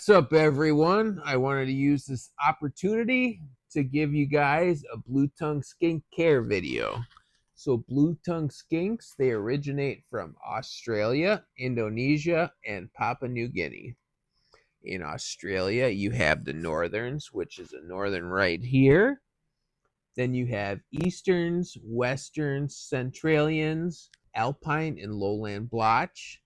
What's up, everyone? I wanted to use this opportunity to give you guys a blue tongue skink care video. So blue tongue skinks, they originate from Australia, Indonesia, and Papua New Guinea. In Australia, you have the northerns, which is a northern right here. Then you have easterns, westerns, centralians, alpine and lowland blotch.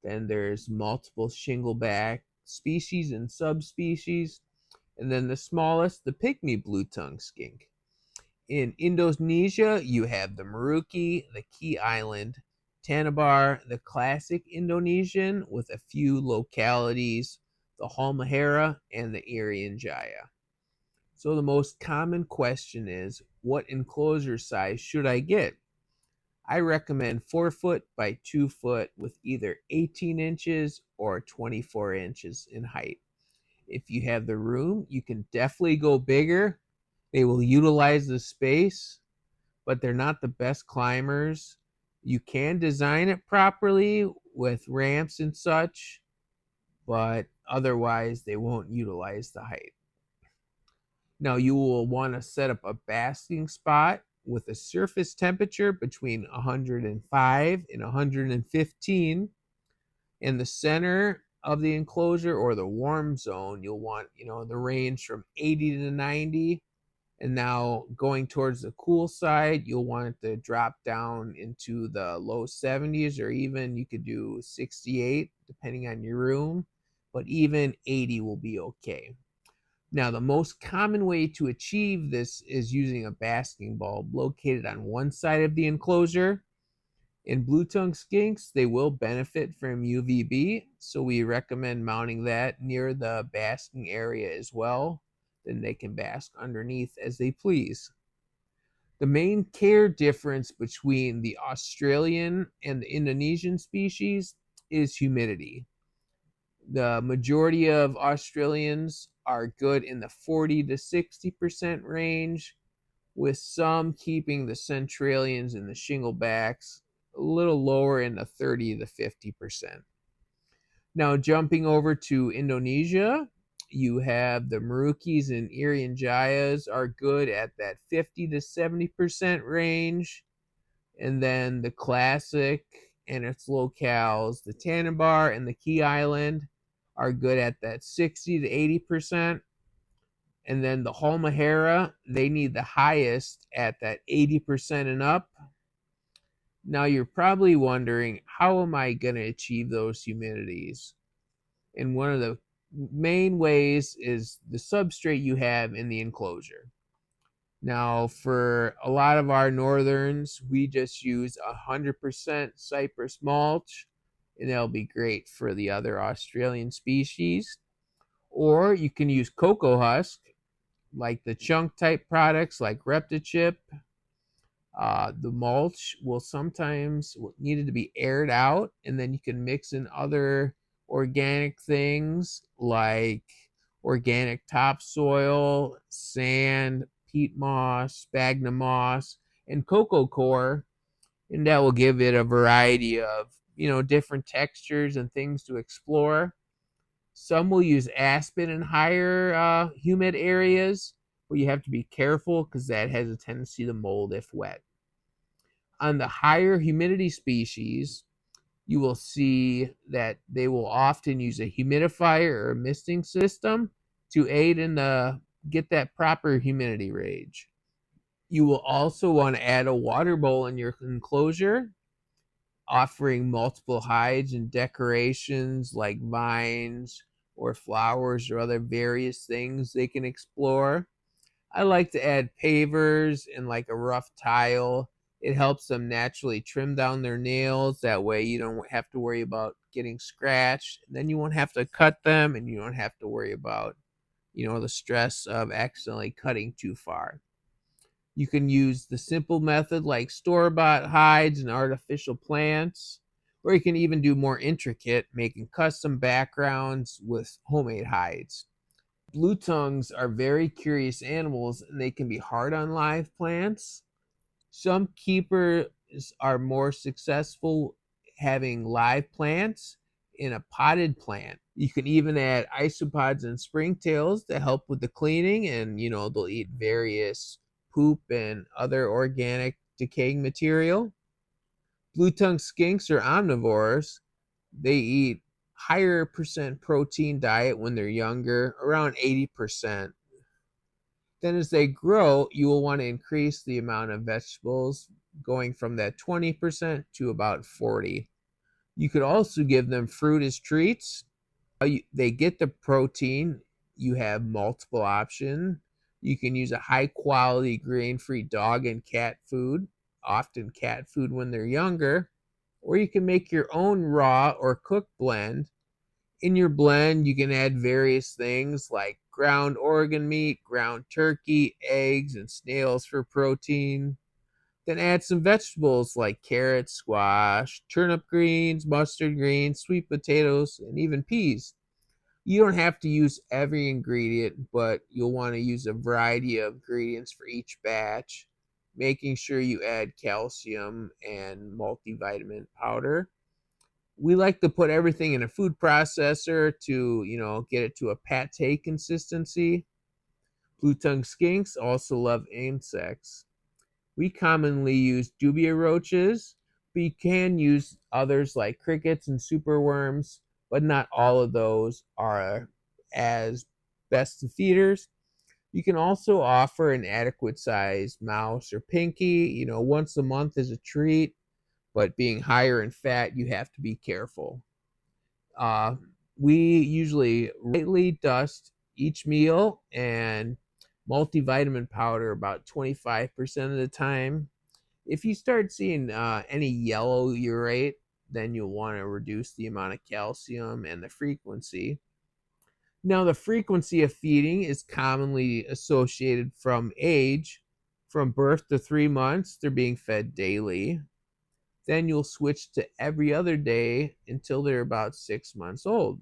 Then there's multiple shingleback species and subspecies. And then the smallest, the pygmy blue tongue skink. In Indonesia, you have the Maruki, the Key Island, Tanabar, the classic Indonesian with a few localities, the Halmahera, and the Irian Jaya. So the most common question is, what enclosure size should I get? I recommend 4 foot by 2 foot with either 18 inches or 24 inches in height. If you have the room, you can definitely go bigger. They will utilize the space, but they're not the best climbers. You can design it properly with ramps and such, but otherwise they won't utilize the height. Now you will want to set up a basking spot with a surface temperature between 105 and 115. In the center of the enclosure or the warm zone, you'll want, the range from 80 to 90. And now going towards the cool side, you'll want it to drop down into the low 70s, or even you could do 68 depending on your room, but even 80 will be okay. Now, the most common way to achieve this is using a basking bulb located on one side of the enclosure. In blue tongue skinks, they will benefit from UVB, so we recommend mounting that near the basking area as well. Then they can bask underneath as they please. The main care difference between the Australian and the Indonesian species is humidity. The majority of Australians are good in the 40 to 60% range, with some keeping the centralians and the shinglebacks a little lower in the 30 to 50%. Now, jumping over to Indonesia, you have the Marukis and Irian Jayas are good at that 50 to 70% range. And then the classic and its locales, the Tanabar and the Key Island, are good at that 60 to 80%. And then the Halmahera, they need the highest at that 80% and up. Now you're probably wondering, how am I going to achieve those humidities? And one of the main ways is the substrate you have in the enclosure. Now, for a lot of our northerns, we just use 100% cypress mulch, and that'll be great for the other Australian species. Or you can use cocoa husk, like the chunk type products like Reptichip. The mulch will sometimes need it to be aired out, and then you can mix in other organic things like organic topsoil, sand, peat moss, sphagnum moss, and cocoa coir, and that will give it a variety of different textures and things to explore. Some will use aspen in higher humid areas, but you have to be careful because that has a tendency to mold if wet. On the higher humidity species, you will see that they will often use a humidifier or a misting system to aid in get that proper humidity range. You will also want to add a water bowl in your enclosure, offering multiple hides and decorations like vines or flowers or other various things they can explore. I like to add pavers and like a rough tile. It helps them naturally trim down their nails. That way you don't have to worry about getting scratched. And then you won't have to cut them, and you don't have to worry about, the stress of accidentally cutting too far. You can use the simple method like store-bought hides and artificial plants, or you can even do more intricate, making custom backgrounds with homemade hides. Blue tongues are very curious animals and they can be hard on live plants. Some keepers are more successful having live plants in a potted plant. You can even add isopods and springtails to help with the cleaning, and they'll eat various poop and other organic decaying material. Blue tongue skinks are omnivores. They eat higher percent protein diet when they're younger, around 80%. Then as they grow, you will want to increase the amount of vegetables, going from that 20% to about 40. You could also give them fruit as treats. They get the protein. You have multiple options. You can use a high quality grain free dog and cat food, often cat food when they're younger, or you can make your own raw or cooked blend. In your blend, you can add various things like ground organ meat, ground turkey, eggs, and snails for protein. Then add some vegetables like carrots, squash, turnip greens, mustard greens, sweet potatoes, and even peas. You don't have to use every ingredient, but you'll want to use a variety of ingredients for each batch, making sure you add calcium and multivitamin powder. We like to put everything in a food processor to, get it to a pate consistency. Blue tongue skinks also love insects. We commonly use dubia roaches, but you can use others like crickets and superworms, but not all of those are as best feeders. You can also offer an adequate size mouse or pinky, once a month as a treat, but being higher in fat, you have to be careful. Uh, we usually lightly dust each meal and multivitamin powder about 25% of the time. If you start seeing any yellow urate, then you'll want to reduce the amount of calcium and the frequency. Now, the frequency of feeding is commonly associated from age. From birth to 3 months, they're being fed daily. Then you'll switch to every other day until they're about 6 months old.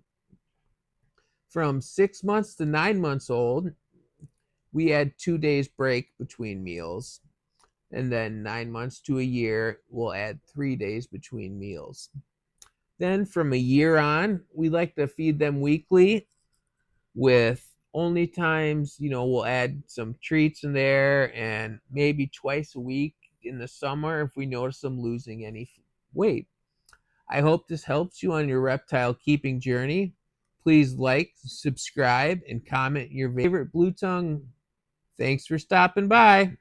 From 6 months to 9 months old, we add 2 days break between meals. And then 9 months to a year, we'll add 3 days between meals. Then from a year on, we like to feed them weekly with only times, we'll add some treats in there and maybe twice a week in the summer if we notice them losing any weight. I hope this helps you on your reptile keeping journey. Please like, subscribe, and comment your favorite blue tongue. Thanks for stopping by.